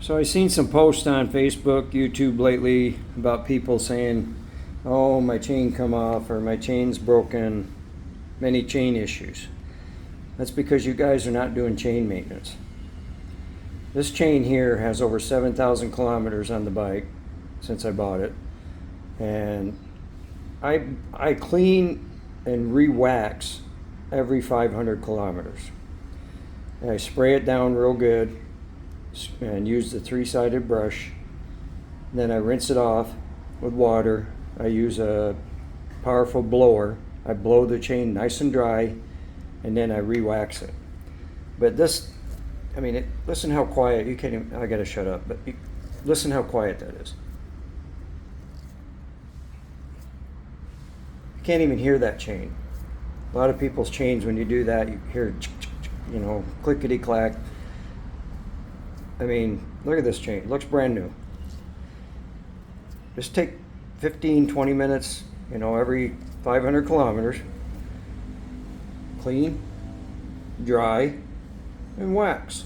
So I've seen some posts on Facebook, YouTube lately about people saying, oh, my chain come off or my chain's broken, many chain issues. That's because you guys are not doing chain maintenance. This chain here has over 7,000 kilometers on the bike since I bought it. And I clean and re-wax every 500 kilometers. And I spray it down real good and use the three-sided brush. Then I rinse it off with water. I use a powerful blower. I blow the chain nice and dry, and then I re-wax it. But this, I mean, listen how quiet, you can't even, I gotta shut up, but listen how quiet that is. You can't even hear that chain. A lot of people's chains, when you do that, you hear, you know, clickety-clack. I mean, look at this chain. It looks brand new. Just take 15, 20 minutes, you know, every 500 kilometers. Clean, dry, and wax.